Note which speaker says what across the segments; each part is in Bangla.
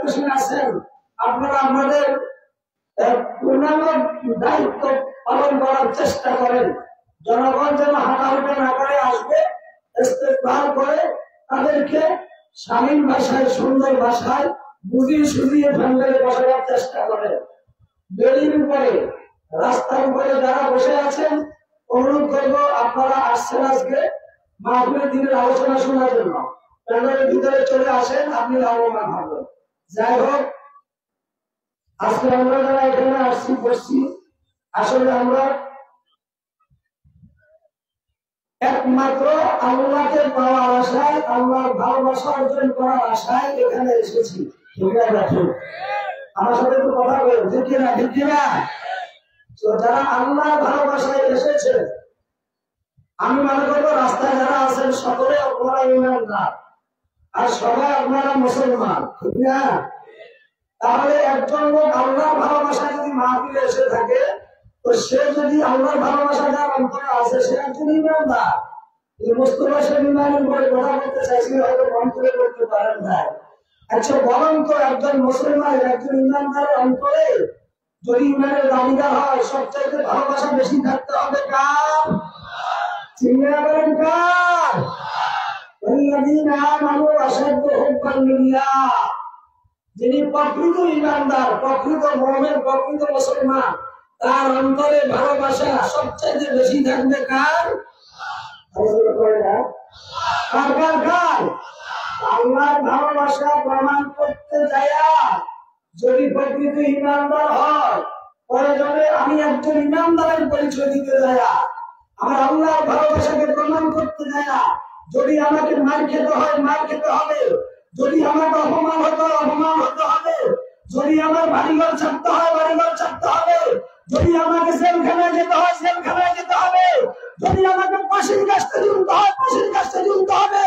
Speaker 1: দায়িত্বশীল আছেন, আপনারা আমাদের পূর্ণাঙ্গ দায়িত্ব পালন করার চেষ্টা করেন। জনগণ যেন হাঁটাহুটা না করে আসবে, ইস্তেকবার করে তাদেরকে শালীন ভাষায়, সুন্দর ভাষায় বুঝিয়ে সুঝিয়ে ফ্যান্ডেলে বসাবার চেষ্টা করেন। বেড়ির উপরে, রাস্তার উপরে যারা বসে আছেন, অনুরোধ করবো আপনারা আসছেন আজকে মাহফিলের দিনের আলোচনা শোনার জন্য, প্যান্ডেলের ভিতরে চলে আসেন, আপনি লাভবান হবেন। যাই হোক, আজকে আমরা যারা এখানে আসছি বসছি, আসলে আমরা একমাত্র আল্লাহকে পাওয়ার আশায়, আল্লাহর ভালোবাসা অর্জন করার আশায় এখানে এসেছি। আমার সাথে একটু কথা বলেন, ঠিক কিনা? ঠিক কিনা? তো যারা আল্লাহর ভালোবাসায় এসেছে, আমি মনে করবো রাস্তায় যারা আছেন সকলে আপনারা ইমানদার, আর সবাই আপনারা মুসলমান, ঠিক না? তাহলে একজন লোক আল্লাহর ভালোবাসায় যদি মাহফিলে এসে থাকে, তো সে যদি আল্লাহর ভালোবাসা যার অন্তরে আছে, সে একজন ইমানদার। মুস্তফা সে ইমানের উপরে কথা বলতে চাইছি, হয়তো অন্তরে করতে পারেন না। আচ্ছা বরং তো একজন মুসলমান, একজন ইমানদারের অন্তরে যদি ইমানের দাবিদার হয়, সবচাইতে ভালোবাসা বেশি থাকতে হবে কার? চিন্তা করেন কার? যিনি প্রকৃত ইমানদার, প্রকৃত মুমিন, প্রকৃত মুসলমান, তার অন্তরে ভালোবাসা সবচাইতে বেশি থাকবে কার? আল্লাহর ভালোবাসা প্রমাণ করতে যায়া যদি প্রকৃত ইমানদার হয়, প্রয়োজনে আমি একজন ইমানদারের পরিচয় দিতে যায়া, আমার আল্লাহর ভালোবাসাকে প্রমাণ করতে যায়া যদি আমাকে মার খেতে হয়, মার খেতে হবে। যদি আমাকে অপমান হতে হয়, অপমান হতে হবে। যদি আমার বাড়িঘর ছাড়তে হয়, বাড়িঘর ছাড়তে হবে। যদি আমাকে জেলখানায় যেতে হয়, জেলখানায় যেতে হবে। যদি আমাকে ফাঁসির কাছে ঝুলতে হয়, ফাঁসির কাছে ঝুলতে হবে।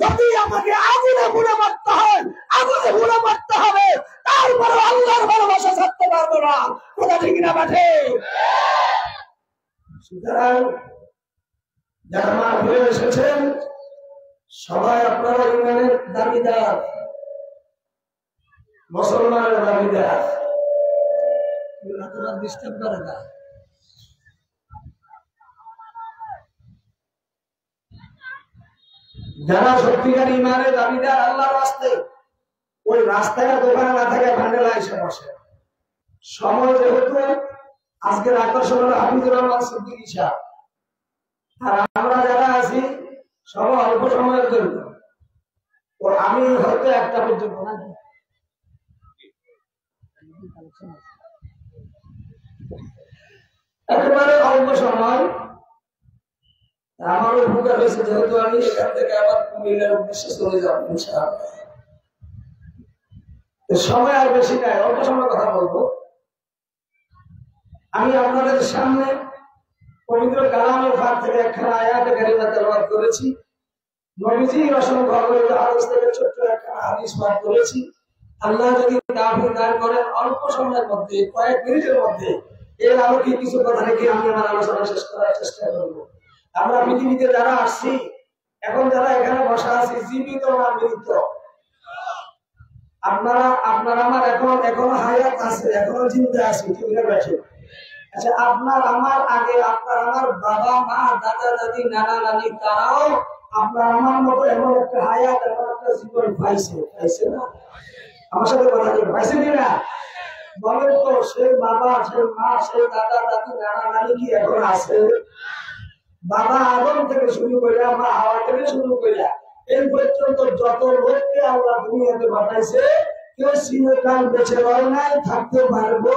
Speaker 1: যদি আমাকে আগুনে পুড়ে মারতে হয়, আগুনে পুড়ে মারতে হবে। তারপরে আল্লাহর ভালোবাসা ছাড়তে পারবো না। কথা ঠিক না বাঠে? সুতরাং যারা মাহফিলে এসেছেন, সবাই আপনারা ইমানের দাবিদার, মুসলমানের দাবিদার। ডিস্টার্ব করে না। যারা সত্যিকার ইমানের দাবিদার আল্লাহর রাস্তায়, ওই রাস্তায় দোকানে না থাকে ভান্ডেলা এসে বসে। সময় যেহেতু আজকের আকর্ষণ হলো হাফিজুর রহমান সিদ্দিকী সাহেব, আর আমরা যারা আছি সব অল্প সময়ের জন্য, তো আমি হয়তো একটা পর্যন্ত নাকি একেবারে অল্প সময় আমারও উপকার হয়েছে, যেহেতু আমি এখান থেকে আবার কুমিল্লার উদ্দেশ্যে চলে যাবো ইনশাআল্লাহ। সময় আর বেশি নাই, অল্প সময় কথা বলবো। আমি আপনাদের সামনে পবিত্র কালামের ফাঁক থেকে একখানা আয়াতে কারিমা তেলাওয়াত করেছি। নবীজির অসংখ্য হাদিস থেকে ছোট্ট একখানা হাদিস পাঠ করেছি। আল্লাহ যদি তাওফিক দান করেন, অল্প সময়ের মধ্যে, কয়েক মিনিটের মধ্যে এর আলোকে কিছু কথা রেখে আমি আমার আলোচনা শেষ করার চেষ্টা করবো। আমরা পৃথিবীতে যারা আসছি, এখন যারা এখানে বসা আছি, জীবিত না মৃত? আপনারা আমার এখনো হায়াত আছে, এখনো জিন্দা আছি, ঠিক আছে? আচ্ছা, আপনার আমার আগে আপনার আমার বাবা মা, দাদা দাদি, নানা নানি, তারাও আপনার আমার মতো এমন একটা হায়াত, এমন একটা জীবন পাইছে না? আমার সাথে কথা বলুন, পাইছে কিনা? বলেন তো, সে বাবা, সে মা, সে দাদা দাদি, নানা নানি কি এখন আছে? বাবা আদম থেকে শুরু করে, মা হাওয়া থেকে শুরু করে এই পর্যন্ত যত লোককে আল্লাহ দুনিয়াতে পাঠাইছে, কেউ চিরকাল বেঁচে রয় নাই, থাকতে পারবো?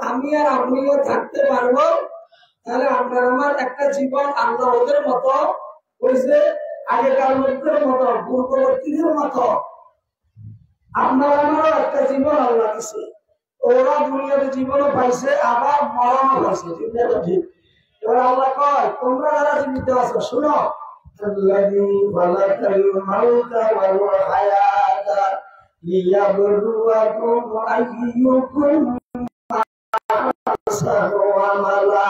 Speaker 1: আমি আর আপনিও থাকতে পারবো? তাহলে আপনার আমার একটা জীবন আল্লাহ ওদের মতো হয়েছে, আগেকার লোকদের মতো, পূর্ববর্তীদের মতো। আপনার আমারও একটা জীবন আল্লাহ দিছে, ওরা দুনিয়াতে জীবনও পাইছে, আবার মরণও পাইছে, ঠিক না? ঠিক। এবার আল্লাহ কয়, তোমরা যারা জীবিত আছো, শুনো, আল্লাযী খালাকাল মাউতা ওয়াল হায়াতা লিয়াবলুয়াকুম আইয়ুকুম আহসানু আমালা।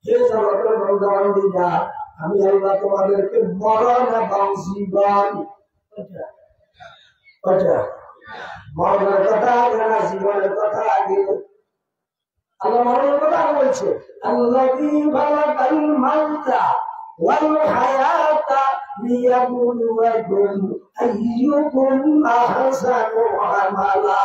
Speaker 1: হে জগতের বন্ধু-বান্ধবীরা, আমি আল্লাহ তোমাদেরকে মরণ এবং জীবন মরণের কথা আগে না জীবনের কথা আগে? আল্লাহ মরণের কথা আগে বলছে, আল্লাযী খালাকাল মাউতা ওয়াল হায়াতা লিয়াবলুয়াকুম আইয়ুকুম আহসানু আমালা।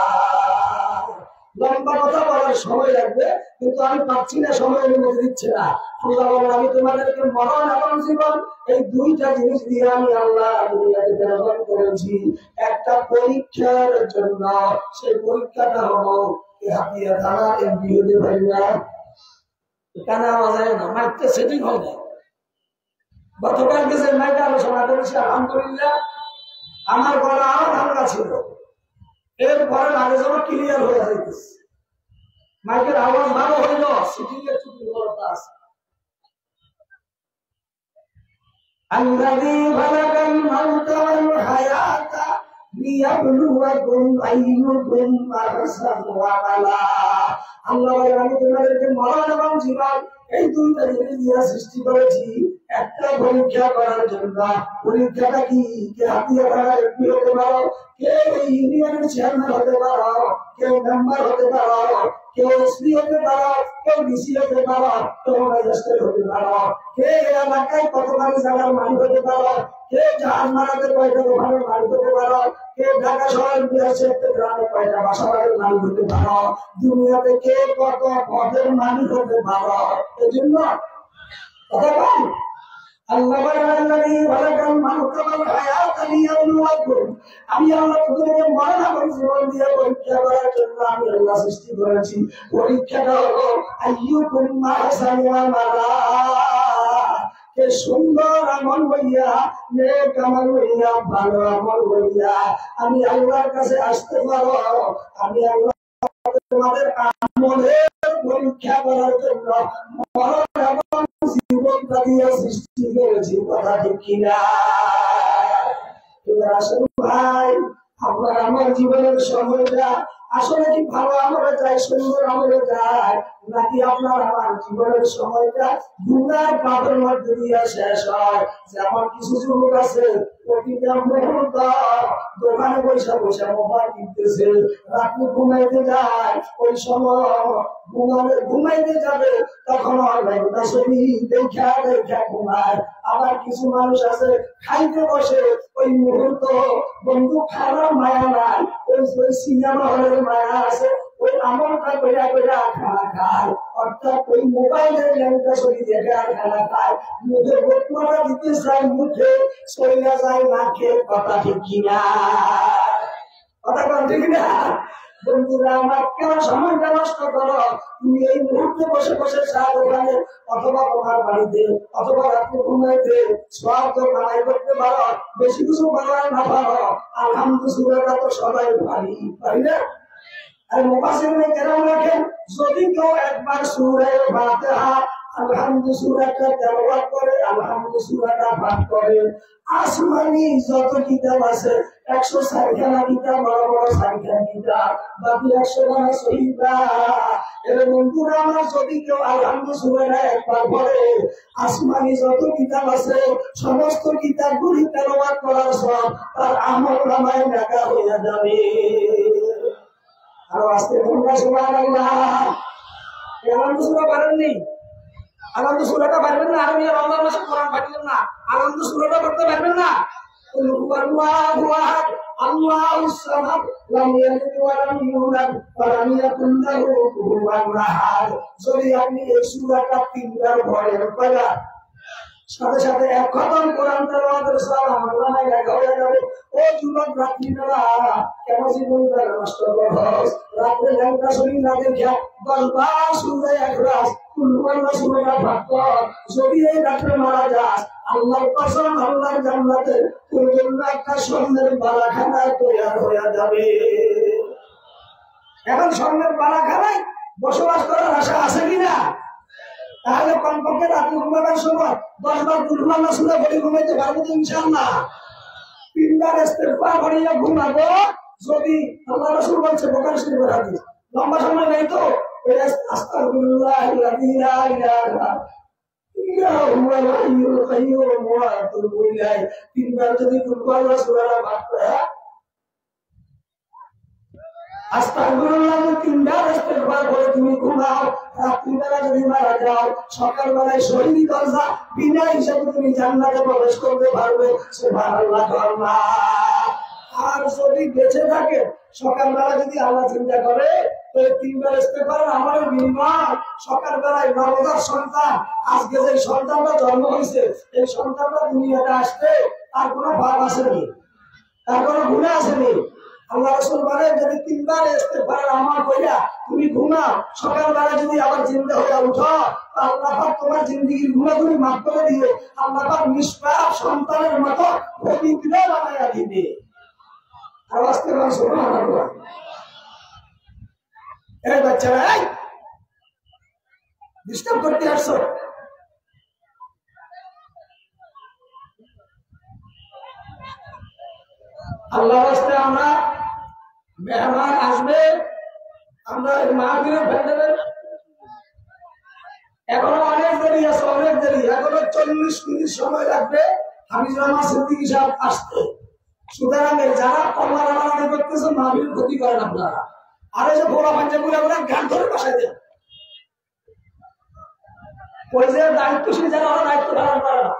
Speaker 1: লম্বা কথা বলার সময় লাগবে, কিন্তু আমি পাচ্ছি না, সময় অনুমতি দিচ্ছে না। আল্লাহ বলেন, আমি তোমাদেরকে মরণ এবং জীবন এই দুইটা জিনিস দিয়ে আমি আল্লাহ দুনিয়াতে প্রেরণ করেছি একটা পরীক্ষার জন্য। সেই পরীক্ষাটা হলো হাতিয়া থানা এমপি হতে পারি না, এখানে আওয়া যায় না, মাইকটা সেটিং হয় না। গতকাল যে মাইকে আলোচনা করেছি, আলহামদুলিল্লাহ আমার গলা আরো ভাঙা ছিল, এরপরে আগে যেন ক্লিয়ার হয়ে যাইতেছে, মাইকের আওয়াজ ভালো হইল, সিটিং এর একটু দুর্বলতা আছে। আল্লাযী খালাকাল মাউতা ওয়াল হায়াতা লিয়াবলুয়াকুম আইয়ুকুম আহসানু আমালা। আল্লাহ বলেন, আমি তোমাদেরকে মরণ এবং জীবন এই দুইটা জিনিস দিয়ে সৃষ্টি করেছি একটা পরীক্ষা করার জন্য। পরীক্ষাটা কি? হাতিয়া থানার এমপি হতে পারো, কেউ ইউনিয়নের চেয়ারম্যান হতে পারো, কেউ মেম্বার হতে পারো, কেউ এসপি হতে পারো, কেউ ডিসি হতে পারো, কেউ ম্যাজিস্ট্রেট হতে পারো, কে এলাকায় কতখানি জায়গার মালিক হতে পারো, কে জাহাজ মারাতে কয়টা দোকানের মালিক হতে পারো, কে ঢাকা শহরের বিরাশি গ্রামে কয়টা বাসা বাড়ির মালিক হতে পারো, দুনিয়াতে কে কত পদের মালিক হতে পারো। এই জন্য কথা বল, আল্লাহ আল্লাযী খালাকাল মাউতা ওয়াল হায়াতা লিয়াবলুয়াকুম, আমি আল্লাহ তোমাদেরকে মরণ এবং জীবন দিয়ে পরীক্ষা করার জন্য আমি আল্লাহ সৃষ্টি করেছি। পরীক্ষাটা হলো আইয়ুকুম আহসানু আমালা, কে সুন্দর আমল হইয়া, নেক আমল হইয়া, ভালো আমল হইয়া আমি আল্লাহর কাছে আসতে পারো। আমি আল্লাহ তোমাদের আমলের পরীক্ষা করার জন্য মরণ এবং জীবনটা দিয়ে সৃষ্টি করেছি। কথা ঠিক কিনা? এবার আসুন ভাই, আপনার আমার জীবনের সময়টা আসলে কি ভালো আমলে যায়, সুন্দর আমলে যায়, নাকি আপনার আমার জীবনের সময়টা গুনার পাপের মধ্যে দিয়ে শেষ হয়? যেমন কিছু যুবক আছে প্রতিটা মুহূর্ত দোকানে বসে বসে মোবাইল কিনতেছে, রাত্রে ঘুমাইতে যায়, ওই সময় ঘুমাইতে যাবে তখন ঘন্টা ছবি দেখা দেখা ঘুমায়। আবার কিছু মানুষ আছে খাইতে বসে ওই মুহূর্ত বন্ধু খারাপ মায়া নাই, ওই সিনেমা হলের মায়া আছে, ওই আমলটা কইরা কইরা খানা খায়, অর্থাৎ ওই মোবাইলের ল্যাংটা ছবি দেখে আর খানা খায়, মুখে বকুয়াটা দিতে চায়, মুখে চইলা যায় না খেয়ে। কথা ঠিক কিনা? কথা কন ঠিক না? বন্ধুরা আমার, কেন সময়টা নষ্ট করো? তুমি এই মুহূর্তে বসে বসে চা দোকানে অথবা তোমার বাড়িতে অথবা রাত্রে ঘুমাইতে সব তো কামাই করতে পারো, বেশি কিছু বানায় না পারো, আলহামদুলিল্লাহ তো সবাই পারি না? আর মুফাসসিরিনে কেরাম রাখেন, যদি কেউ একবার সূরা ফাতিহা আলহামদুলিল্লাহ সূরাটা তেলাওয়াত করে, আলহামদুলিল্লাহ সূরাটা পাঠ করে, আসমানি যত কিতাব আছে 104 খানা কিতাব, বড় বড় 4 খানা কিতাব, বাকি 100 খানা সহিফা, এর বন্ধুরা আমরা যদি কেউ আলহামদুলিল্লাহ সূরাটা একবার পড়ে, আসমানি যত কিতাব আছে সমস্ত কিতাবগুলি তেলাওয়াত করার সব তার আমলনামায় লেখা হয়ে যাবে। আরো আস্তে বলুন সুবহানাল্লাহ। আলহামদুলিল্লাহ সূরা পারেননি? আলহামদুলিল্লাহ সূরাটা পারবেন না? আমি রমজান মাসে কোরআন পাঠিয়েন না, আলহামদুলিল্লাহ সূরাটা পড়তে পারবেন না? আল্লাহু আহাদ আল্লাহুস সামাদ লাম ইয়ালিদ ওয়া লাম ইউলাদ ওয়া লাম ইয়াকুল লাহু কুফুওয়ান আহাদ। যদি আপনি এই সূরাটা 3বার পড়েন, কয়টা? সাথে সাথে এক খতম কোরআন তেলাওয়াতের সওয়াব আমলনামায় লেখা হয়ে যাবে। ও যুবক, রাত্রিবেলা কেন জীবনটা নষ্ট করছস? রাত্রে লেখা শুনি না দেখা 10 বার সূরা ইখলাস কুল্লুল্লাহ সূরাটা পাঠ কর। যদি এই রাত্রে মারা যাস, আল্লাহর কসম, আল্লাহর জান্নাতে তোর জন্য একটা স্বর্ণের বালাখানা তৈরি হয়ে যাবে। এখন স্বর্ণের বালাখানায় বসবাস করার আশা আছে কিনা? তাহলে কমপক্ষে রাত্রি ঘুমাবার সময় 10 বার কুল্লুল্লাহ সূরা পড়ে ঘুমাইতে পারবো তো ইনশাআল্লাহ। 3 বার ইস্তেগফার পড়িয়া ঘুমাবো। যদি আল্লাহ রাসূল বলছে, বুখারী শরীফের হাদিস, লম্বা সময় নাই তো আস্তাগফিরুল্লাহিল্লাযী লা ইলাহা ইল্লা হুয়াল হাইয়ুল কাইয়্যুম ওয়া আতুবু ইলাইহি। 3 বার যদি কুল্লুল্লাহ সূরাটা পাঠ করে আস্তাগফিরুল্লাহ তিনবার ইস্তেগফার করে তুমি ঘুমাও, রাত্রিবেলা যদি মারা যাও সকালবেলায় শহীদ দরজা বিনা হিসাবে তুমি জান্নাতে প্রবেশ করতে পারবে। সুবহানাল্লাহ। আর যদি বেঁচে থাকে সকালবেলা যদি আল্লাহ চিন্তা করে তো তিনবার ইস্তেগফার আমার বিনিময় সকালবেলায় নবজাত সন্তান, আজকে যে সন্তানটা জন্ম হয়েছে এই সন্তানটা দুনিয়াতে আসতে তার কোনো ভাব আসেনি, তার কোনো গুনাহ আসেনি। আল্লাহ রাসূল বলেন যদি তিনবার ইস্তেগফার আমল কইরা তুমি ঘুমাও সকালবেলা যদি আবার জিন্দা হয়ে উঠো আল্লাহ পাক তোমার জিন্দেগীর গুনাহগুলি মাফ করে দিয়ে আল্লাহ পাক নিষ্পাপ সন্তানের মতো পবিত্র বানায়া দিবে। আওয়াজ করে সুবহানাল্লাহ। এই বাচ্চারা এই ডিস্টার্ব করতে আসছো? আল্লাহ রাস্তায় আমরা মেহমান আসবে, আমরা মাহফিলে ফেলতে এখনো অনেক দেরি আছে, অনেক দেরি, এখনো 40 মিনিট সময় লাগবে হাফিজুর রহমান সিদ্দিকী সাহেব আসতে। সুতরাং যারা কমলা রামারানি করতেছেন মাহফিল ক্ষতি করেন আপনারা। আর এই যে ভোলা পাঞ্জাবুরা গান ধরে বসাই দেন, ওই যে দায়িত্বশীল যারা ওরা দায়িত্ব পালন করে না,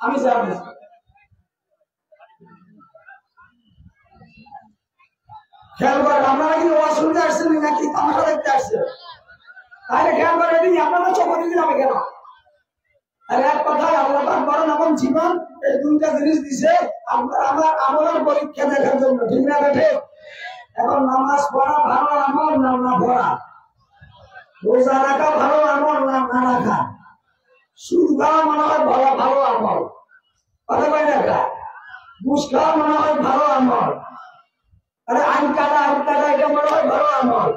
Speaker 1: আমি জানি। খেয়াল করেন আপনারা কি ওয়াজ শুনতে আসছেন নাকি তামাশা দেখতে আসছেন? তাহলে খেয়াল করে দিন আপনারা চোখ দিতে যাবে কেন? আর এক কথায় আল্লাহ পাক বলেন এমন জীবন এই দুইটা জিনিস দিছে আমার আমলের পরীক্ষা দেখার জন্য, ঠিক না বেঠে? এখন নামাজ পড়া ভালো আমল না না পড়া, রোজা রাখা ভালো আমল না না রাখা, সুদ খাওয়া মনে হয় ভালো ভালো আমল, কথা পাই না, ঘুষ খাওয়া মনে হয় ভালো আমল, আরে আইন কাটা এটা মনে হয় ভালো আমল,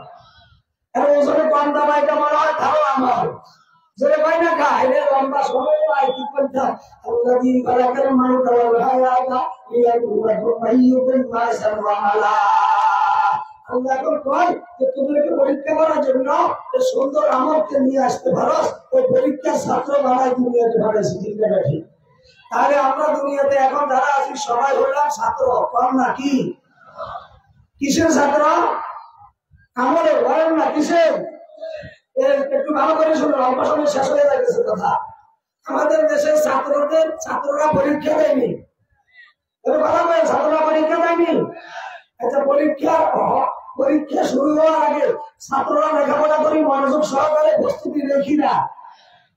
Speaker 1: আরে ওজনে কম দাবা এটা মনে হয় ভালো আমল, যেটা পাই না খা এটা লম্বা সময় পাই কি করতে আল্লাহ দি বারাকাল মাউত ওয়াল হায়াতা লিয়াবলুয়াকুম আইয়ুকুম আহসানু আমালা। আল্লাহ কয় যে তোমাকে পরীক্ষা করার জন্য এই সুন্দর আমলকে নিয়ে আসতে পারো, ওই পরীক্ষার ছাত্র বানাই দুনিয়াতে পাঠাইছি, ঠিক না ঠিক? তাহলে আমরা দুনিয়াতে এখন যারা আছি সবাই হইলাম ছাত্র, কম নাকি? কিসের ছাত্র? আমলে বলেন না কিসের? একটু ভালো করে শুনুন, অল্প সময় শেষ হয়ে যাচ্ছে কথা। আমাদের দেশের ছাত্ররা পরীক্ষা দেয়নি, ভালো করে ছাত্ররা পরীক্ষা দেয়নি। আচ্ছা পরীক্ষা শুরু হওয়ার আগে ছাত্ররা লেখাপড়া করি মনোযোগ সহকারে প্রস্তুতি দেখি না।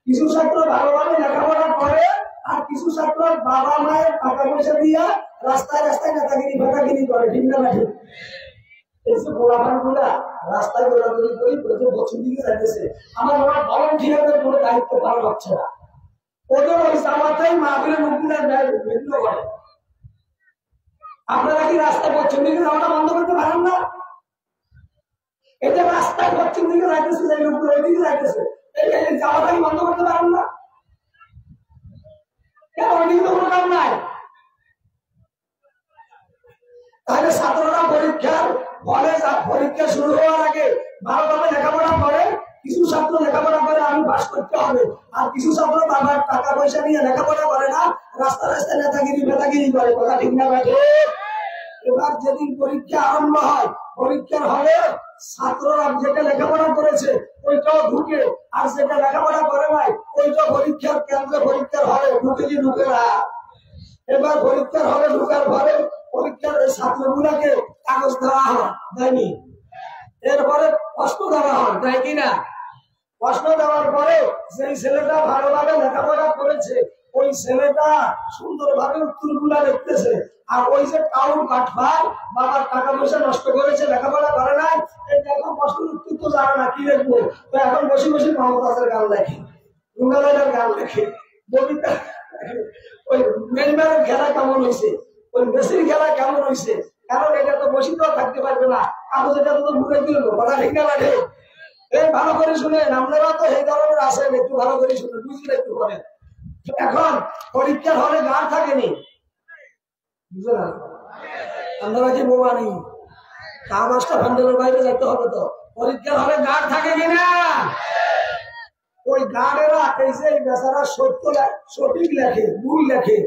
Speaker 1: কিছু ছাত্র ভালোভাবে লেখাপড়া করে আর কিছু ছাত্র বাবা মায়ের টাকা পয়সা দিয়া রাস্তায় রাস্তায় নেতাগিরি ফেটাগিরি করে, ঠিক না ঠিক? এইসব গোলাপান গুলা রাস্তায় গোলাগুলি করি প্রচুর বছর দিকে যাইতেছে। আমার বাবা ভলান্টিয়ারদের কোনো দায়িত্ব পালন হচ্ছে না, ওদের ওই জামাতেই মাহফিলের মুক্তিদার ভিন্ন করে। আপনারা কি রাস্তায় পশ্চিম দিকে যাওয়াটা বন্ধ করতে পারেন না? এটা রাস্তায় পশ্চিম দিকে যাইতেছে, এই লোকগুলো ওই দিকে যাইতেছে, এই যাওয়াটাই বন্ধ করতে পারেন না কেন? ওইদিকে তো কোনো কাম নাই। তাহলে ছাত্ররা পরীক্ষা শুরু হওয়ার আগে ভালোভাবে লেখাপড়া করে, কিছু ছাত্র লেখাপড়া করে আমি পাস করতে হবে, আর কিছু ছাত্র বাবার টাকা পয়সা নিয়ে লেখাপড়া করে না, রাস্তা রাস্তায় নেতাগিরি ফেতাগিরি করে, কথা ঠিক না ব্যাটে? এবার যেদিন পরীক্ষা আরম্ভ হয় পরীক্ষার হলে ছাত্ররা যেটা লেখাপড়া করেছে ওইটাও ঢুকে, আর যেটা লেখাপড়া করে নাই ওইটা পরীক্ষার কেন্দ্রে পরীক্ষার হলে ঢুকে কি ঢুকে না? এবার পরীক্ষার হলে ঢুকার পরে পরীক্ষার ছাত্রগুলাকে কাগজ দেওয়া হয়, দেয়নি? এরপরে প্রশ্ন দেওয়া হয়, তাই কিনা? প্রশ্ন দেওয়ার পরে সেই ছেলেটা ভালোভাবে লেখাপড়া করেছে ওই ছেলেটা সুন্দরভাবে উত্তরগুলা লিখতেছে, আর ওই যে কাউর কাঠফার বাবার টাকা পয়সা নষ্ট করেছে লেখাপড়া করে নাই, এই দেখো প্রশ্নের উত্তর তো জানে না, কি লিখবো? তো এখন বসে বসে মমতাজের গান লেখে, রুঙ্গালের গান লেখে, কবিতা। ওই মেলম্যানের খেলা কেমন হয়েছে, ওই মেসির খেলা কেমন হয়েছে, কারণ এটা তো বসে তো থাকতে পারবে না, কাগজ এটা তো ঘুরে দিল, কথা ঠিক না লাগে? এই ভালো করে শুনেন, আপনারা তো এই ধরনের আসেন, একটু ভালো করে শুনেন, বুঝলে একটু করেন। এখন পরীক্ষার হলে গান থাকেনি, বুঝলেন? আপনারা কি বোমা নেই, কাগজটা প্যান্ডেলের বাইরে যাইতে হবে তো। পরীক্ষার হলে গান থাকে কিনা? ওই গানেরা এই যে বেচারা সঠিক লেখে, ভুল লেখে,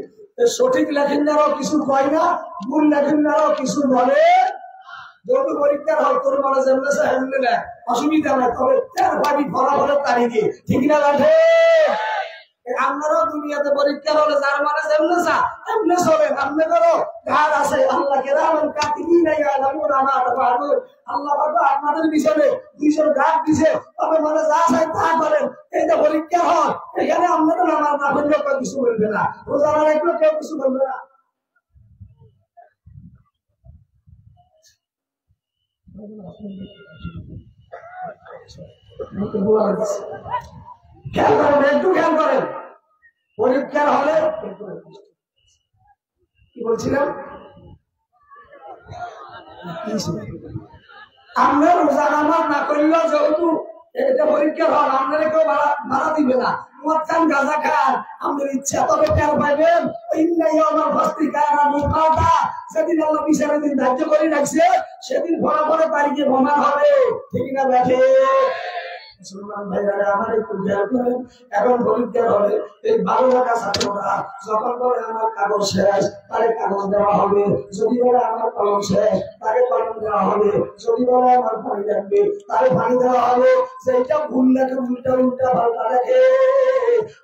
Speaker 1: সঠিক লেখেন যারাও কিছু কয় না, ভুল লেখেন যারাও কিছু বলে যেহেতু পরীক্ষার হল তোর মানে জেমনেছে হেমনে না অসুবিধা নাই, তবে তার ভাবি ফলাফলের তারিখে ঠিক না লাগে। আপনারাও দুনিয়াতে পরীক্ষার হলে যার মানে জেমনেছা এমনি চলে সামনে করো ঘাট আছে আল্লাহ কেরামের কাতিকি নাই আল্লাহ আপনাদের পিছনে 200 ঘাট দিছে, তবে মানে যা চাই তা করেন। এইটা পরীক্ষা হয়, এখানে আপনাদের আমার না বললে কেউ কিছু বলবে না, রোজানা রাখলে কেউ কিছু বলবে না। খেয়াল করেন, একটু খেয়াল করেন। পরীক্ষার হলে কি বলছিলাম, আপনার রোজা নামাজ না করলেও যেহেতু এটা পরীক্ষার হল, আপনারা কেউ ভাড়া দিবে না। মদ খান গাঁজা খান আমাদের ইচ্ছা, তবে টের পাইবেন সেদিন আল্লাহ বিচারের দিন ধার্য করে রাখছে, সেদিন ফলাফলের তারিখে প্রমাণ হবে, ঠিক না দেখে। মুসলমান ভাইরা আমার একটু খেয়াল করেন, এখন পরীক্ষার হলে এই 12 টাকা ছাত্ররা যখন বলে আমার কাগজ শেষ, তারে কাগজ দেওয়া হবে, যদি বলে আমার কলম শেষ তাকে কলম দেওয়া হবে, যদি বলে আমার পানি লাগবে তারে পানি দেওয়া হবে। সেইটা ভুল লাগে, উল্টা উল্টা পাল্টা দেখে।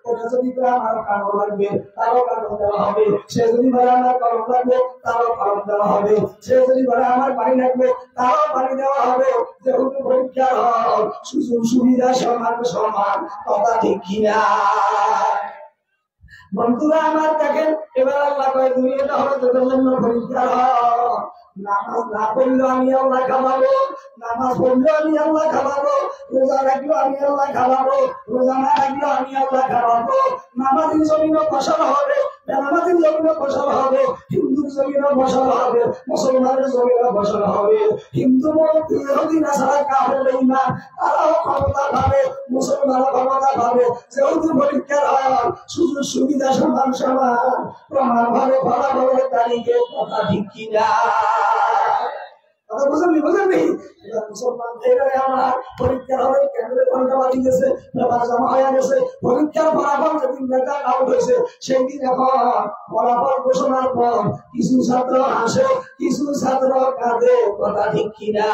Speaker 1: ওটা যদি বলে আমার কাগজ লাগবে তারও কাগজ দেওয়া হবে, সে যদি বলে আমার কলম লাগবে তারও কলম দেওয়া হবে, সে যদি বলে আমার পানি লাগবে তারও পানি দেওয়া হবে। যেহেতু পরীক্ষার হল, সুযোগ সুবিধা সমান সমান, কথা ঠিক কিনা বন্ধুরা আমার? দেখেন এবার আল্লাহ কয় দুনিয়াটা হলো তোদের জন্য পরীক্ষা হল। নামাজ না পড়লেও আমি আল্লাহ খাওয়াবো, নামাজ পড়লেও আমি আল্লাহ খাওয়াবো, রোজা রাখলেও আমি আল্লাহ খাওয়াবো, রোজা না রাখলেও আমি আল্লাহ খাওয়াবো। নামাজের জমিনও ফসল হবে, নামাজের জমিনও ফসল হবে, হিন্দুর জমিনও ফসল হবে, মুসলমানের জমিনও ফসল হবে। হিন্দু ইহুদি নাসারা কাফের বেঈমান তারাও ক্ষমতা পাবে, মুসলমানও ক্ষমতা পাবে। যেহেতু পরীক্ষার হয়, সুযোগ সুবিধা সমান সমান, প্রমাণ ভাবে ফলাফলের তারিখে, কথা ঠিক কিনা বুঝেননি? মুসলমান আমার পরীক্ষার হবে, কেন্দ্রে ঘন্টা বাজি গেছে, ব্যাপার জমা হয়ে গেছে। পরীক্ষার ফলাফল যেদিন রেজাল্ট আউট হয়েছে সেই দিন এখন ফলাফল ঘোষণার পর কিছু ছাত্র হাসে, কিছু ছাত্র কাঁদে, কথা ঠিক কিনা?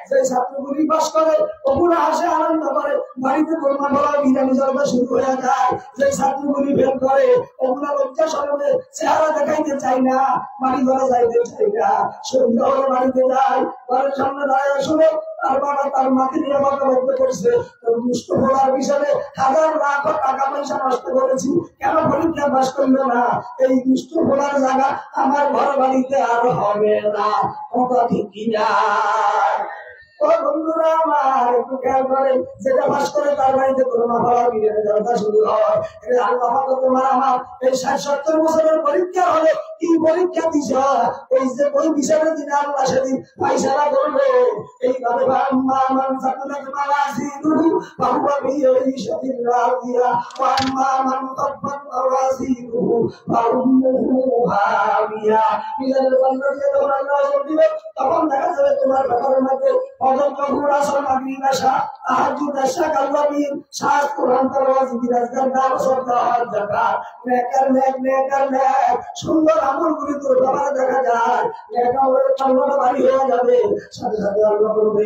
Speaker 1: যে ছাত্রগুলি পাস করে ওগুলো হাসে, আনন্দ করে, বাড়িতে কোরমা বলা বিরিয়ানি জলবা শুরু হয়ে যায়। যে ছাত্রগুলি ফেল করে ওগুলো লজ্জা শরমে চেহারা দেখাইতে চাই না, বাড়ি ঘরে যাইতে চাই না, সন্ধ্যা হলে বাড়িতে যায়, ঘরের সামনে দাঁড়িয়ে শুনে তার বাবা তার মাকে নিয়ে বক্তব্য করছে, দুষ্ট বলার পিছনে হাজার লাখ টাকা পয়সা নষ্ট করেছি, কেন পরীক্ষা পাস করলো না? এই দুষ্ট বলার জায়গা আমার ঘর বাড়িতে আর হবে না, কথা ঠিক কিনা? ও বন্ধুরা আমার একটু খেয়াল করেন, যেটা পাস করে তার বাড়িতে করোনা হওয়া বিরিয়ানি জলতা শুরু হয়। আল্লাহ তোমার আমার এই 60-70 বছরের পরীক্ষা হলে কি পরীক্ষা দিছ, ওই যে ওই বিচারের দিন আল্লাহ সেদিন পয়সারা করবে এইভাবে তখন দেখা যাবে তোমার ব্যাপারের মধ্যে সুন্দর আমল গুলি তোর ব্যাপারে দেখা যায়, বাড়ি হয়ে যাবে। সাথে সাথে আল্লাহ বলবে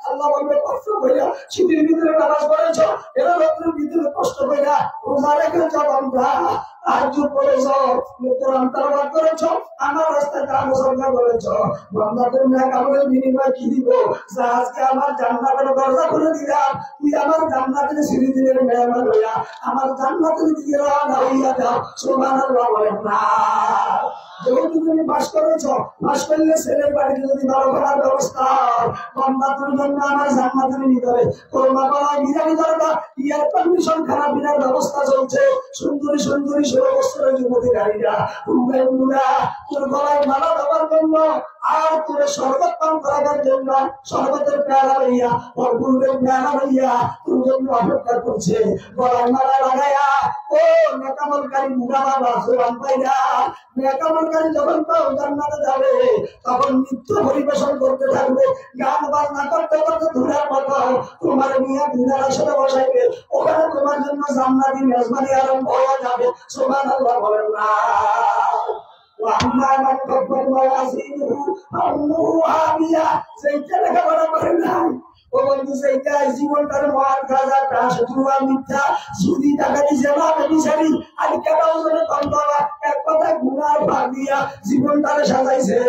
Speaker 1: আল্লাহ বলবে কষ্ট কইরা শীতের ভিতরে নামাজ পড়েছ, এরা রোদের ভিতরে কষ্ট কইরা রোজা রেখেছ, বান্দা তাহাজ্জুদ করেছ, কোরআন তেলাওয়াত করেছ, আমার রাস্তায় কাম সরকার করেছ, বান্দা তুমি নেক আমলের বিনিময়ে কি দিব? আজকে আমার জান্নাতের দরজা খুলে দিলাম, তুই আমার জান্নাতের সিঁড়ি দিয়ে মেহমান হইয়া আমার জান্নাতের দিকে রওনা হইয়া যাও, সুবহানাল্লাহ বলেন না? যেহেতু তুমি বাস করেছ, বাস করলে ছেলের বাড়িতে যদি ভালো করার ব্যবস্থা বান্দার জন্য আমার জান্নাতের ভিতরে কোরমা করা বিরিয়ানি দরকার, ইয়ার পারমিশন খারাপ বিনার ব্যবস্থা চলছে। সুন্দরী সুন্দরী 16 বছরের যুবতী নারীরা তোর গলায় মালা দেওয়ার জন্য আর তোর শরবত পান করার জন্য শরবতের পেয়ালা লইয়া পূর্বের পেয়ালা লইয়া তোর জন্য অপেক্ষা করছে। গলায় মালা লাগাইয়া ও নেকামলকারী বুড়া বাবা জোরান পাইরা, নেকামলকারী যখন তাও জান্নাতে যাবে তখন নৃত্য পরিবেশন করতে থাকবে, গান বাজনা করতে করতে ধুলার মতো তোমার নিয়ে ধুলার আসলে বসাইবে, ওখানে তোমার জন্য জান্নাতি মেজবানি আরম্ভ হয়ে যাবে। থাকে। সুবহানাল্লাহ বলেন না। জীবনটার মার গাজা টাস জুয়া মিথ্যা সুদি টাকা দিছে না বিচারি আর কেটাও এক কথায় গুনার ভাগ দিয়া জীবনটারে সাজাইছে।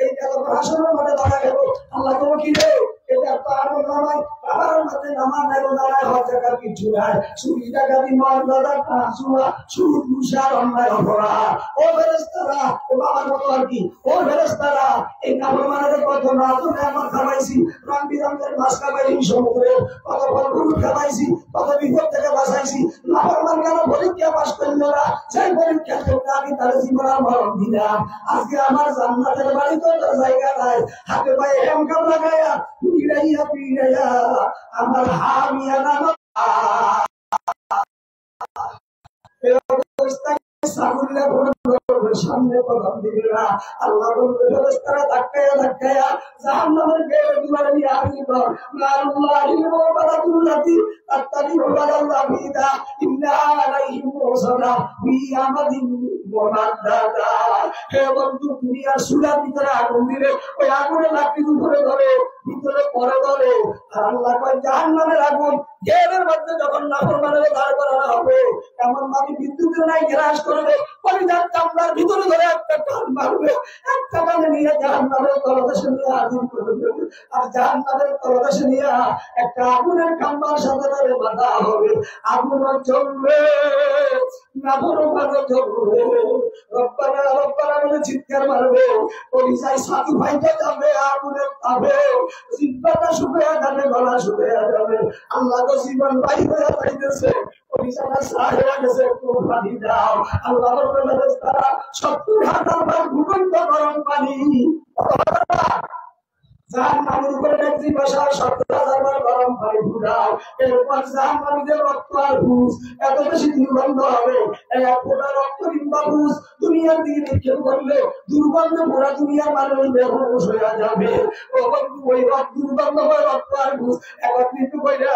Speaker 1: এই গেল ভাষণের মধ্যে ধরা গেল। আল্লাহ তোমার কি রে এটা তো আনন্দ নয়। পাহাড়ের মধ্যে নামা নেলো দাঁড়ায় হওয়ার জায়গা কিছু নাই। সুদি টাকা দি মার গাজা টাস জুয়া সুদ মুসার অন্যায় অপরাধ। ও ফেরেশতারা ও বাবার মতো আর কি ও ফেরেশতারা এই নাফরমানের কত না তুমি আমার খাওয়াইছি রং বিরঙের মাছ খাওয়াইছি সমুদ্রে কত ফল খাওয়াইছি কত বিপদ থেকে বাঁচাইছি। নাফরমান কেন পরীক্ষা পাস করলো না? সেই পরীক্ষা করতে আমি তার জীবন মরণ দিলাম। আজকে আমার জান্নাতের বাড়ি তো জায়গা নাই। হাতে পায়ে হেমকাম লাগাইয়া পিড়াইয়া পিড়াইয়া আমার হামিয়া নাম সামনে প্রথম দিবে না। আল্লাহ বলবে ফেরেশতারা ধাক্কায়া ধাক্কায়া জাহান্নামের গেট দুয়ারে নিয়ে আসিব। নারুল্লাহিল মুবারাকাতুল্লাতি তাত্তাবিউ বালাল্লাহ বিদা ইন্না আলাইহিম মুরসালা ফি আমাদিন মুমাদ্দাদা। হে বন্ধু, দুনিয়ার সুরার ভিতরে আগুন দিলে ওই আগুনে লাকড়ি উপরে ধরে ভিতরে পরে ধরে। আর আল্লাহ কয় জাহান্নামের আগুন গেটের মধ্যে যখন নাফরমানের দাঁড় করানো হবে এমন ভাবে বিদ্যুতের নাই গ্রাস করবে পরিধান চামড়ার ভিতরে ধরে একটা টান মারবে। একটা টানে নিয়ে জাহান্নামের তলদেশে নিয়ে হাজির করবে। আর জাহান্নামের তলদেশে নিয়ে একটা আগুনের কাম্বার সাথে ধরে বাঁধা হবে। আগুন জ্বলবে, নাফরমানও জ্বলবে। রব্বানা রব্বানা বলে চিৎকার মারবে। পরিচয় সাথী ভাইটা যাবে আগুনের তাপে। জিহ্বাটা শুকিয়ে যাবে, গলা শুকিয়ে যাবে। আল্লাহ তো জীবন বাড়ি হয়ে যাইতেছে। পরিচালনা সাহেব গেছে, একটু পানি দাও। আল্লাহ তারা ৭০,০০০ বার ঘুমন্ত গরম পানি জাহান্নামের উপরে ব্যক্তি বসা ৭০,০০০ বার গরম পানি ফুটাও। এরপর জাহান্নামীদের রক্ত আর ঘুষ এত বেশি দুর্গন্ধ হবে। এক ফোঁটা রক্ত কিংবা ঘুষ দুনিয়ার দিকে নিক্ষেপ করলে দুর্গন্ধ পুরা দুনিয়ার মানুষ বেহুশ হয়ে যাবে। ওই দুর্গন্ধ হয়ে রক্ত আর ঘুষ একত্রিত করে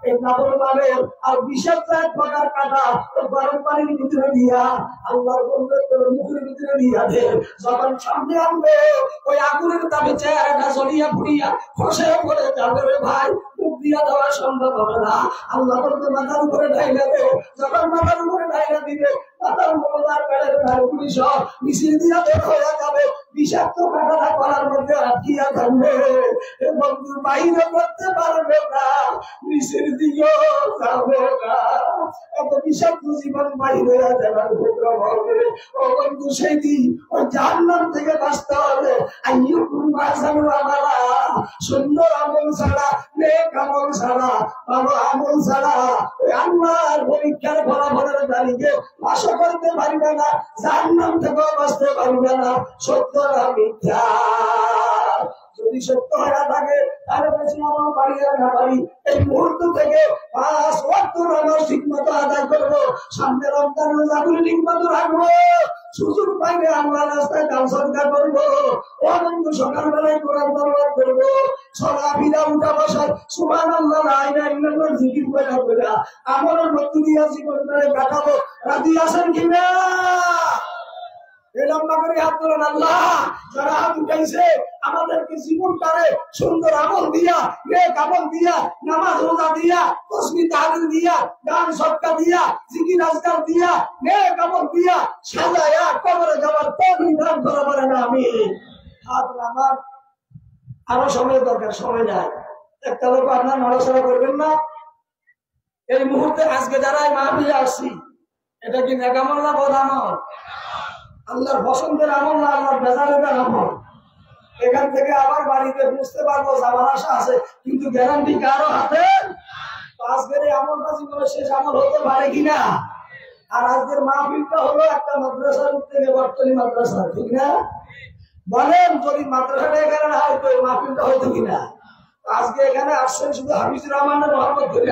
Speaker 1: এই নাফরমানের আর বিষাক্ত এক প্রকার কাটা গরম পানির ভিতরে দিয়া আল্লাহর বন্ধু মুখের ভিতরে দিয়া দে। যখন সামনে আনবে ওই আগুনের তাপে চেহারাটা জ্বলিয়া পুড়িয়া খসে পড়ে যাবে রে ভাই। মুখ দিয়া দেওয়া সম্ভব হবে না। আল্লাহ বলতে মাথার উপরে ঢাইলা দে। যখন মাথার উপরে ঢাইলা দিবে মাথার মোলার পেড়ের ভাইগুলি সব মিছিল দিয়া বের হয়ে যাবে। বিষাক্ত কাটাটা করার মধ্যে আটকিয়া থাকবে। বন্ধু বাইরে করতে পারবে না, নিচের দিকেও যাবে না। এত বিষাক্ত জীবন বাইরে যাবার প্রোগ্রাম হবে। ও বন্ধু সেই দিন ওই জাহান্নাম থেকে বাঁচতে হবে। সুন্দর আমল ছাড়া, নেক আমল ছাড়া, ভালো আমল ছাড়া ওই আল্লাহর পরীক্ষার ফলাফলের তারিখে আশা করতে পারবে না। জাহান্নাম থেকেও বাঁচতে পারবে না। সত্য না মিথ্যা? যদি সত্য হয়ে থাকে তাহলে বেশি আমার বাড়িয়ে না পারি এই মুহূর্ত থেকে ৫ ওয়াক্ত নামাজ ঠিক মতো আদায় করবো। সামনে রমজান রোজাগুলি ঠিক মতো রাখবো। সুযোগ পাইলে আমরা রাস্তায় দান সদকা করবো। ও বন্ধু সকালবেলায় কোরআন তেলাওয়াত করবো। সলা বিদা উঠা বসায় সুবহানাল্লাহ লা ইলাহা ইল্লাল্লাহ জিকির কইরা কইরা আমলের মধ্য দিয়ে জীবনটাকে কাটাবো। রাজি আছেন কিনা? লম্বা করে হাত তোলেন। আল্লাহ যারা হাত উঠাইছে আমাদেরকে জীবনটারে সুন্দর আমল দিয়া, নেক আমল দিয়া, নামাজ রোজা দিয়া, তাসবিহ তাহলিল দিয়া, দান সদকা দিয়া, জিকির আজকার দিয়া, নেক আমল দিয়া সাজায়া কবরে যাওয়ার তৌফিক দান করে বলেন আমিন। হাত নামান। আরো সময় দরকার, সময় নাই। একটা লোক আপনার নড়াচড়া করবেন না। এই মুহূর্তে আজকে যারা এই মাহফিলে আসছি এটা কি নেক আমল না বদ আমল? আল্লাহর পছন্দের আমল না আল্লাহর বেজারের আমল? এখান থেকে আবার বাড়িতে বুঝতে পারবো যাবার আশা আছে, কিন্তু গ্যারান্টি কারো হাতে। আজকের এই আমলটা জীবনের শেষ আমল হতে পারে কিনা? আর আজকের মাহফিলটা হলো একটা মাদ্রাসার থেকে বর্তনী মাদ্রাসা, ঠিক না? বলেন যদি মাদ্রাসাটা এখানে না হয় তো এই মাহফিলটা হইতো কিনা? আজকে এখানে আসছেন শুধু হাফিজুর রহমানের মহব্বত করে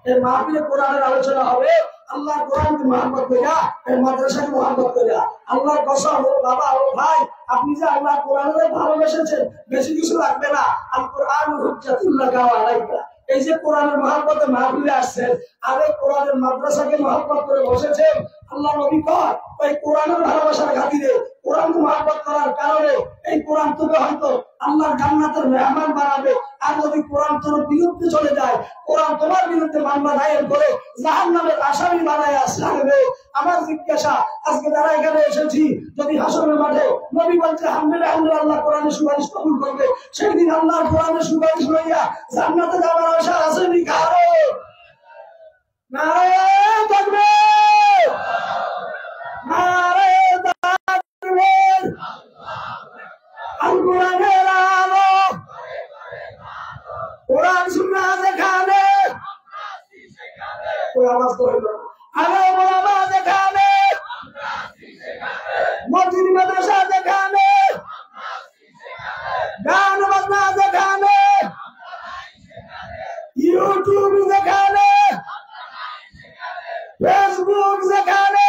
Speaker 1: এই মাহফিলে কোরআনের আলোচনা হবে। আল্লাহর কোরআনকে মহব্বত কইরা, এই মাদ্রাসাকে মহব্বত কইরা। আল্লাহর কসম ও বাবা ও ভাই, আপনি যে আল্লাহর কোরআনকে ভালোবেসেছেন বেশি কিছু লাগবে না। আল কোরআন হুজ্জাতুল লাকা ওয়া আলাইকা। এই যে কোরআনের মহব্বতে মাহফিলে আসছেন আর এই কোরআনের মাদ্রাসাকে মহব্বত করে বসেছেন, আল্লাহ নবী কয় ওই কোরআনের ভালোবাসার খাতিরে কোরআনকে মহব্বত করার কারণে এই কোরআন তোকে হয়তো আল্লাহর জান্নাতের মেহমান বানাবে। আর যদি কোরআন তোর বিরুদ্ধে চলে যায়, কোরআন তোমার বিরুদ্ধে মামলা দায়ের করে জাহান্নামের আসামি বানায় আসবে। আমার জিজ্ঞাসা, আজকে যারা এখানে এসেছি, যদি হাসরের মাঠে নবী বলছে হামদুলিল্লাহ আল্লাহ কোরআনের সুপারিশ কবুল করবে, সেই দিন আল্লাহর কোরআনের সুপারিশ লইয়া জান্নাতে যাওয়ার আশা আছে নি কারো? নারে তাকবীর, নারে তাকবীর। আল কোরআনের আলো, কোরআন সুন্নাহ যেখানে, ওই আওয়াজ তো হইল না। আলেম ওলামা যেখানে, মসজিদ মাদ্রাসা যেখানে, গান বাজনা যেখানে, ইউটিউব যেখানে, ফেসবুক যেখানে,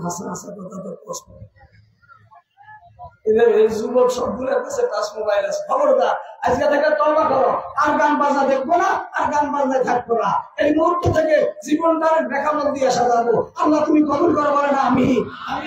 Speaker 1: হাসা হাসা কথা তো প্রশ্ন। যুবক সবগুলোর কাছে টাচ মোবাইল আছে, খবরদার আজকে থেকে তওবা করো, আর গান বাজনা দেখবো না, আর গান বাজনায় থাকবো না। এই মুহূর্ত থেকে জীবনটার বেকামত দিয়ে সাজাবো। আল্লাহ তুমি কবুল করো বলে না আমি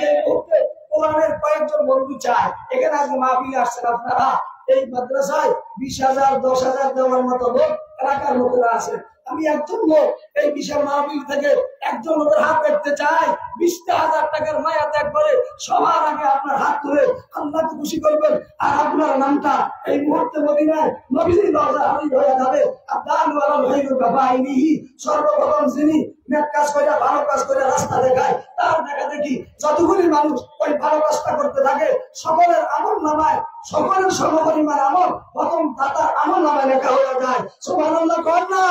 Speaker 1: এই মুহূর্তে কোরআনের কয়েকজন বন্ধু চাই, এখানে আজকে মাহফিলে আসছেন আপনারা, এই মাদ্রাসায় 20,000 10,000 দেওয়ার মতো লোক এলাকার লোকেরা আছে। আমি একজন লোক এই বিশাল মাহফিল থেকে একজন লোকের হাত দেখতে চাই, 20,000 টাকার মায়া ত্যাগ করে সবার আগে আপনার হাত ধরে আল্লাহকে খুশি করবেন। আর আপনার নামটা এই মুহূর্তে মদিনায় নবীজির দরজা হাজির হয়ে যাবে। সর্বপ্রথম যিনি নেক কাজ করে ভালো কাজ করে রাস্তা দেখায়, তার দেখা দেখি যতগুলি মানুষ ওই ভালো কাজটা করতে থাকে, সকলের আমল নামায়, সকলের সমপরিমাণ আমল প্রথম দাতার আমল নামায় লেখা হয়ে যায়। সুবহানাল্লাহ কর না।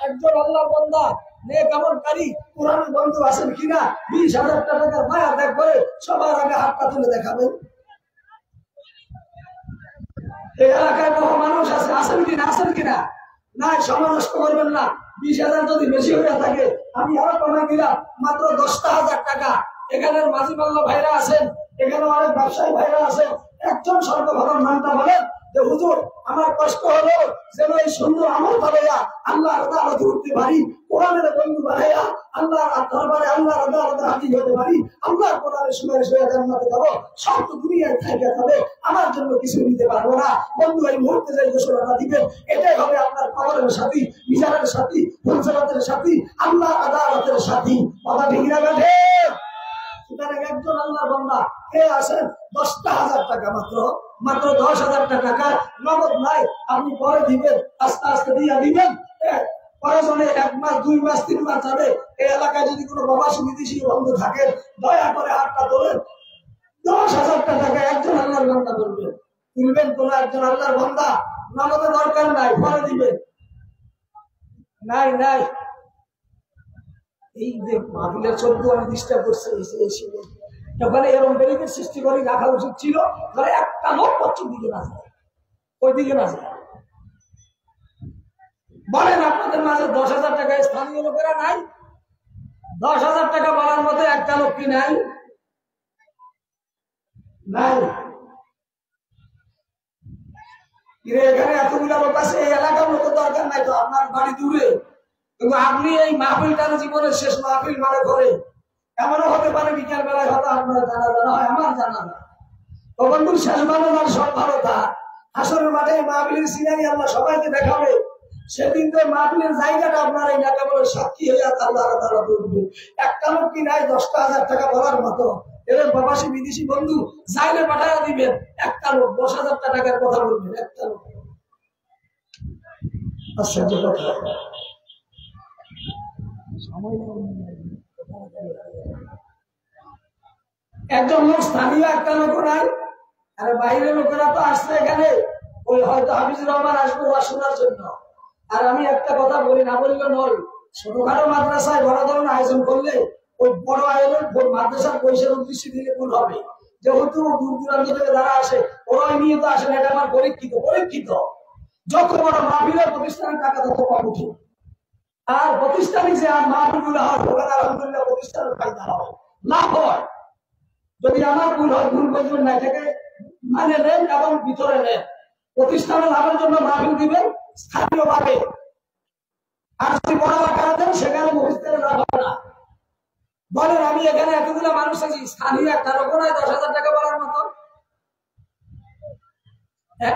Speaker 1: একজন আল্লাহর বান্দা নেক আমলকারী কোরআনের বন্ধু আছেন কিনা? 20,000 টাকার মায়া ত্যাগ করে সবার আগে হাতটা তুলে দেখাবেন। এই এলাকায় বহু মানুষ আছে, আছেন কিনা? আছেন কিনা? নাই, সময় নষ্ট করবেন না। 20,000 যদি বেশি হয়ে থাকে আমি আরো কমে দিলাম, মাত্র 10,000 টাকা। এখানের মাঝি মাল্লা ভাইরা আছেন, এখানে অনেক ব্যবসায়ী ভাইরা আছেন। একজন সর্বপ্রথম নামটা বলেন যে হুজুর আমার কষ্ট হলো যেন এই সুন্দর আমল বানাইয়া আল্লাহর আদালতে উঠতে পারি, কোরআনের বন্ধু বানাইয়া আল্লাহর দরবারে আল্লাহর আদালতে হাজির হতে পারি, আল্লাহর কোরআনের সুপারিশ হয়ে জান্নাতে যাবো। সব তো দুনিয়ায় থাইকা যাবে, আমার জন্য কিছু নিতে পারবো না। বন্ধু এই মুহূর্তে যে ঘোষণাটা দিবেন, এটাই হবে আপনার কবরের সাথী, মিজানের সাথী, ফুলসরাতের সাথী, আল্লাহর আদালতের সাথী। কথা ঠিক না বেঠে? সুতরাং একজন আল্লাহর বান্দা কে আছেন 10,000 টাকা, মাত্র 10,000 টাকা নগদ নাই, আপনি পরে দিবেন, আস্তে আস্তে দিয়ে দিবেন। প্রয়োজনে 1 মাস 2 মাস 3 মাস যাবে। এই এলাকায় যদি কোনো প্রবাসী বিদেশি বন্ধু থাকে, দয়া করে হাতটা তোলেন। 10,000 টাকা একজন আল্লাহর বান্দা বলবেন, তুলবেন কোন একজন আল্লাহর বান্দা, নগদের দরকার নাই, পরে দিবেন। নাই নাই, এই যে মাহফিলের চলতে আমি ডিস্টার্ব করছে, ওখানে এরকম ব্যারিকেড সৃষ্টি করে রাখা উচিত ছিল, ধরে একটা লোক পশ্চিম দিকে না যায়, ওই দিকে না যায়। বলেন আপনাদের মাঝে 10,000 টাকায় স্থানীয় লোকেরা নাই? 10,000 টাকা বলার মতো একটা লোক কি নাই? নাই। এখানে এতগুলা লোক আছে, এই এলাকার লোকের দরকার নাই তো, আপনার বাড়ি দূরে, কিন্তু আপনি এই মাহফিলটার জীবনের শেষ মাহফিল মানে ঘরে। এমনও হতে পারে বিকেল বেলায় হয়তো আপনার জানা হয়, আমার জানা না। তো বন্ধুর শেষ মানুষ সব ভালো তা হাসরের মাঠে মাহফিলের সিনারি আল্লাহ সবাইকে দেখাবে। সেদিন তো মাহফিলের জায়গাটা আপনার এই এলাকা বলে সাক্ষী হয়ে আল্লাহ তারা বলবে। একটা লোক কি নাই 10,000 টাকা বলার মতো? এবার প্রবাসী বিদেশি বন্ধু চাইলে পাঠাইয়া দিবেন, একটা লোক 10,000 টাকার কথা বলবেন, একটা লোক। আশ্চর্য কথা। একজন লোক স্থানীয় একটা লোক নাই, আর বাইরের লোকেরা তো আসছে এখানে, ওই হয়তো হাফিজুর রহমান আসবে শোনার জন্য। আর আমি একটা কথা বলি, না বললে নয়, ছোটখাটো মাদ্রাসায় বড় ধরনের আয়োজন করলে ওই বড় আয়োজন মাদ্রাসার পয়সার উদ্দেশ্য দিলে ভুল হবে। যেহেতু দূর দূরান্ত থেকে যারা আসে ওরাই নিয়ে তো আসেন, এটা আমার পরীক্ষিত। যত বড় মাহফিলের প্রতিষ্ঠানের টাকা তত কম উঠে। আর প্রতিষ্ঠানে যে মাহফিল গুলো হয় ওখানে আলহামদুলিল্লাহ প্রতিষ্ঠানের ফায়দা হয়, লাভ হয়। যদি আমার ভুল হয়, ভুল করবেন না, এটাকে মানে নেন এবং ভিতরে নেন। প্রতিষ্ঠানের লাভের জন্য মাহফিল দিবেন স্থানীয় ভাবে, আর যদি বড় আকার দেন সেখানে মুখস্থের লাভ হবে না। বলেন আমি এখানে এতগুলো মানুষ আছি, স্থানীয় একটা লোক নয় 10,000 টাকা বলার মতো,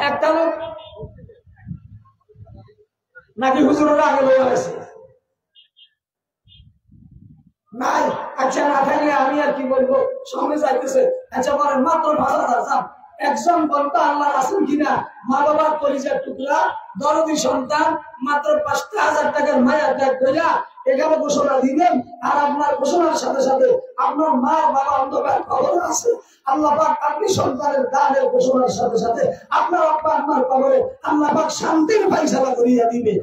Speaker 1: একটা লোক নাকি হুজুরের আগে লোক আছে নাই? আচ্ছা না থাকলে আমি আর কি বলবো, সঙ্গে যাইতেছে। আচ্ছা বলেন মাত্র 5,000 চান, একজন বলতো আল্লাহ আছেন কিনা? মা বাবার পরিচয় টুকরা দরদি সন্তান মাত্র 5,000 টাকার মায়া ত্যাগ কইরা এখানে ঘোষণা দিবেন। আর আপনার ঘোষণার সাথে সাথে আপনার মা বাবা অন্ধকার কবরে আছে, আল্লাহ পাক আপনি সন্তানের দানের ঘোষণার সাথে সাথে আপনার আব্বা আম্মার কবরে আল্লাহ পাক শান্তির ফাইসালা করিয়া দিবে।